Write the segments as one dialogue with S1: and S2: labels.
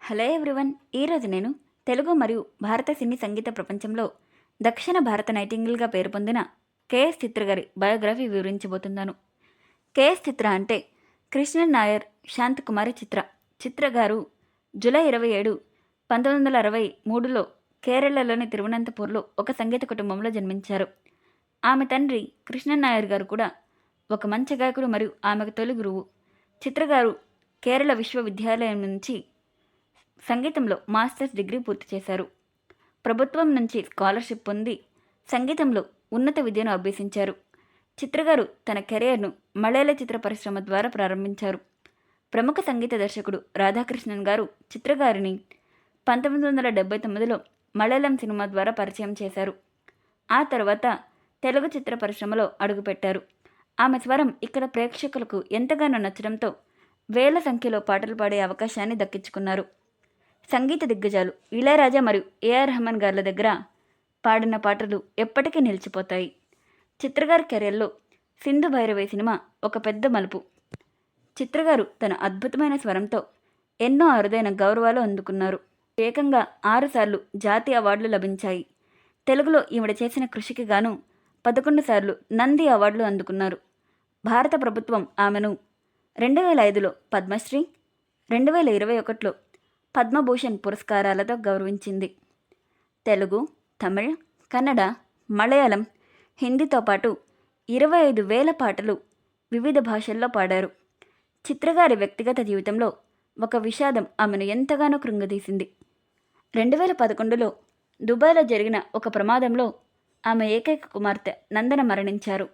S1: Hello everyone. ఈరోజు నేను తెలుగు మరియు భారత సినీ సంగీత ప్రపంచంలో దక్షిణ భారత నైటింగిల్గా పేరు పొందిన కేఎస్ చిత్ర గారి బయోగ్రఫీ వివరించబోతున్నాను. కేఎస్ చిత్ర అంటే కృష్ణన్ నాయర్ శాంతకుమారి చిత్ర. చిత్ర గారు జూలై 27, 1963లో కేరళలోని తిరువనంతపూర్లో ఒక సంగీత కుటుంబంలో జన్మించారు. ఆమె తండ్రి కృష్ణన్ నాయర్ గారు కూడా ఒక మంచి గాయకుడు మరియు ఆమెకు తొలి గురువు. చిత్ర గారు కేరళ విశ్వవిద్యాలయం నుంచి సంగీతంలో మాస్టర్స్ డిగ్రీ పూర్తి చేశారు. ప్రభుత్వం నుంచి స్కాలర్షిప్ పొంది సంగీతంలో ఉన్నత విద్యను అభ్యసించారు. చిత్రగారు తన కెరియర్ను మలయాళ చిత్ర పరిశ్రమ ద్వారా ప్రారంభించారు. ప్రముఖ సంగీత దర్శకుడు రాధాకృష్ణన్ గారు చిత్రగారిని 1979లో మలయాళం సినిమా ద్వారా పరిచయం చేశారు. ఆ తర్వాత తెలుగు చిత్ర పరిశ్రమలో అడుగుపెట్టారు. ఆమె స్వరం ఇక్కడ ప్రేక్షకులకు ఎంతగానో నచ్చడంతో వేల సంఖ్యలో పాటలు పాడే అవకాశాన్ని దక్కించుకున్నారు. సంగీత దిగ్గజాలు ఇళయరాజా మరియు ఏఆర్ రెహమాన్ గార్ల దగ్గర పాడిన పాటలు ఎప్పటికీ నిలిచిపోతాయి. చిత్రగారి కెరీర్లో సింధు భైరవి సినిమా ఒక పెద్ద మలుపు. చిత్రగారు తన అద్భుతమైన స్వరంతో ఎన్నో అరుదైన గౌరవాలు అందుకున్నారు. ఏకంగా 6 సార్లు జాతీయ అవార్డులు లభించాయి. తెలుగులో ఈవిడ చేసిన కృషికి గాను 11 సార్లు నంది అవార్డులు అందుకున్నారు. భారత ప్రభుత్వం ఆమెను 2005లో పద్మశ్రీ, 2021లో పద్మభూషణ్ పురస్కారాలతో గౌరవించింది. తెలుగు, తమిళ్, కన్నడ, మలయాళం, హిందీతో పాటు 25,000 పాటలు వివిధ భాషల్లో పాడారు. చిత్రగారి వ్యక్తిగత జీవితంలో ఒక విషాదం ఆమెను ఎంతగానో కృంగదీసింది. 2011లో దుబాయ్లో జరిగిన ఒక ప్రమాదంలో ఆమె ఏకైక కుమార్తె నందన మరణించారు.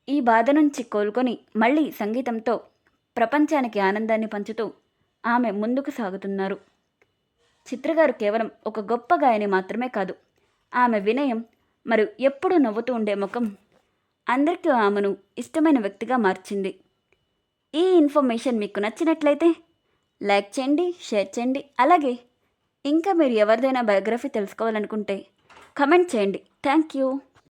S1: ఈ బాధ నుంచి కోలుకొని మళ్ళీ సంగీతంతో ప్రపంచానికి ఆనందాన్ని పంచుతూ ఆమె ముందుకు సాగుతున్నారు. చిత్రగారు కేవలం ఒక గొప్ప గాయని మాత్రమే కాదు, ఆమె వినయం మరియు ఎప్పుడూ నవ్వుతూ ఉండే ముఖం అందరికీ ఆమెను ఇష్టమైన వ్యక్తిగా మార్చింది. ఈ ఇన్ఫర్మేషన్ మీకు నచ్చినట్లయితే లైక్ చేయండి, షేర్ చేయండి. అలాగే ఇంకా మీరు ఎవరిదైనా బయోగ్రఫీ తెలుసుకోవాలనుకుంటే కమెంట్ చేయండి. Thank you.